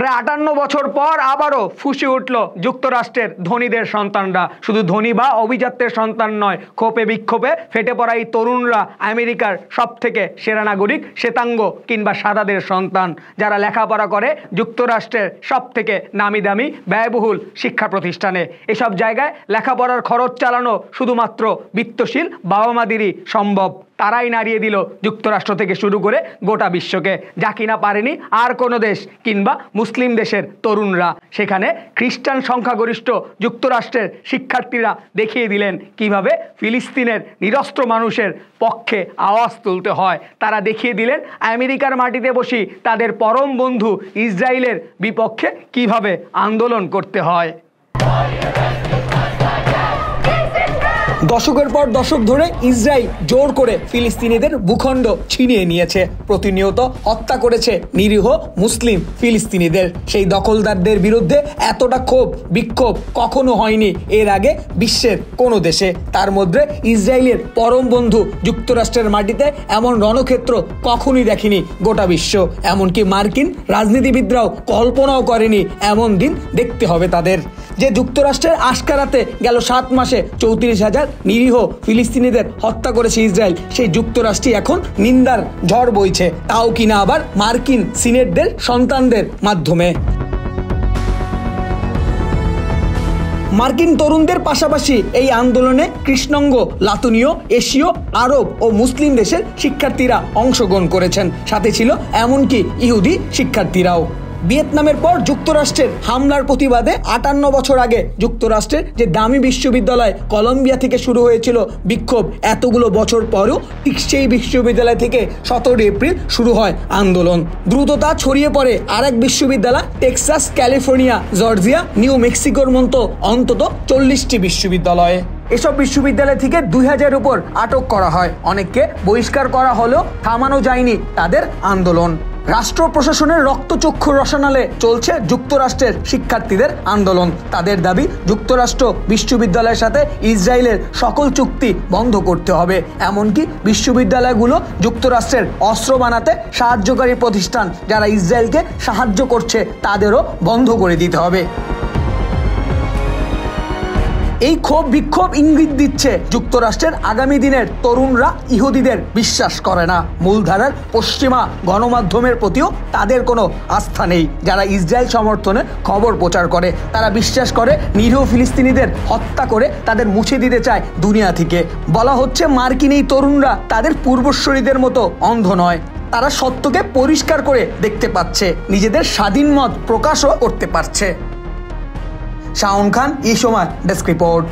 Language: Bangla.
প্রায় 58 বছর পর আবারও ফুঁসে উঠল যুক্তরাষ্ট্রের ধনীদের সন্তানরা। শুধু ধনী বা অভিজাত্যের সন্তান নয়, ক্ষোভে বিক্ষোভে ফেটে পড়া এই তরুণরা আমেরিকার সবথেকে সেরা নাগরিক, শ্বেতাঙ্গ কিংবা সাদাদের সন্তান, যারা লেখাপড়া করে যুক্তরাষ্ট্রের সবথেকে নামি দামি ব্যয়বহুল শিক্ষা প্রতিষ্ঠানে। এসব জায়গায় লেখাপড়ার খরচ চালানো শুধুমাত্র বিত্তশীল বাবা মাদেরই সম্ভব। তারাই নাড়িয়ে দিল যুক্তরাষ্ট্র থেকে শুরু করে গোটা বিশ্বকে, যা কিনা পারেনি আর কোনো দেশ কিংবা মুসলিম দেশের তরুণরা। সেখানে খ্রিস্টান সংখ্যাগরিষ্ঠ যুক্তরাষ্ট্রের শিক্ষার্থীরা দেখিয়ে দিলেন কিভাবে ফিলিস্তিনের নিরস্ত্র মানুষের পক্ষে আওয়াজ তুলতে হয়। তারা দেখিয়ে দিলেন আমেরিকার মাটিতে বসে তাদের পরম বন্ধু ইসরায়েলের বিপক্ষে কিভাবে আন্দোলন করতে হয়। দশকের পর দশক ধরে ইসরায়েল জোর করে ফিলিস্তিনিদের ভূখণ্ড ছিনিয়ে নিয়েছে, প্রতিনিয়ত হত্যা করেছে নিরীহ মুসলিম ফিলিস্তিনিদের। সেই দখলদারদের বিরুদ্ধে এতটা ক্ষোভ বিক্ষোভ কখনো হয়নি এর আগে বিশ্বের কোনো দেশে। তার মধ্যে ইসরায়েলের পরম বন্ধু যুক্তরাষ্ট্রের মাটিতে এমন রণক্ষেত্র কখনোই দেখেনি গোটা বিশ্ব। এমনকি মার্কিন রাজনীতিবিদরাও কল্পনাও করেনি এমন দিন দেখতে হবে তাদের। যে যুক্তরাষ্ট্রের আশকারাতে গেল 7 মাসে 34,000 নিরীহ ফিলিস্তিনিদের হত্যা করেছে ইসরায়েল, সেই যুক্তরাষ্ট্রে এখন নিন্দার ঝড় বইছে, তাও কিনা আবার মার্কিন সিনেটদের সন্তানদের মাধ্যমে। মার্কিন তরুণদের পাশাপাশি এই আন্দোলনে কৃষ্ণাঙ্গ, লাতিনীয়, এশীয়, আরব ও মুসলিম দেশের শিক্ষার্থীরা অংশগ্রহণ করেছেন, সাথে ছিল এমনকি ইহুদি শিক্ষার্থীরাও। ভিয়েতনামের পর যুক্তরাষ্ট্রের হামলার প্রতিবাদে 58 বছর আগে যুক্তরাষ্ট্রের যে দামি বিশ্ববিদ্যালয় কলম্বিয়া থেকে শুরু হয়েছিল বিক্ষোভ, এতগুলো বছর পরেও ঠিক সেই বিশ্ববিদ্যালয় থেকে 17 এপ্রিল শুরু হয় আন্দোলন। দ্রুততা ছড়িয়ে পড়ে আরেক বিশ্ববিদ্যালয় টেক্সাস, ক্যালিফোর্নিয়া, জর্জিয়া, নিউ মেক্সিকোর মতো অন্তত 40টি বিশ্ববিদ্যালয়ে। এসব বিশ্ববিদ্যালয় থেকে 2000 উপর আটক করা হয়, অনেককে বহিষ্কার করা হলেও থামানো যায়নি তাদের আন্দোলন। রাষ্ট্র প্রশাসনের রক্তচক্ষু রসনালে চলছে যুক্তরাষ্ট্রের শিক্ষার্থীদের আন্দোলন। তাদের দাবি যুক্তরাষ্ট্র বিশ্ববিদ্যালয়ের সাথে ইসরায়েলের সকল চুক্তি বন্ধ করতে হবে, এমনকি বিশ্ববিদ্যালয়গুলো যুক্তরাষ্ট্রের অস্ত্র বানাতে সাহায্যকারী প্রতিষ্ঠান যারা ইসরায়েলকে সাহায্য করছে তাদেরও বন্ধ করে দিতে হবে। এই ক্ষোভ বিক্ষোভ ইঙ্গিত দিচ্ছে যুক্তরাষ্ট্রের আগামী দিনের তরুণরা ইহুদিদের বিশ্বাস করে না। মূলধারার পশ্চিমা গণমাধ্যমের প্রতিও তাদের কোনো আস্থা নেই, যারা ইসরায়েল সমর্থনে খবর প্রচার করে। তারা বিশ্বাস করে নিরীহ ফিলিস্তিনিদের হত্যা করে তাদের মুছে দিতে চায় দুনিয়া থেকে। বলা হচ্ছে মার্কিন এই তরুণরা তাদের পূর্বসূরীদের মতো অন্ধ নয়, তারা সত্যকে পরিষ্কার করে দেখতে পাচ্ছে, নিজেদের স্বাধীন মত প্রকাশও করতে পারছে। শাওন খান, এই সময় ডেস্ক রিপোর্ট।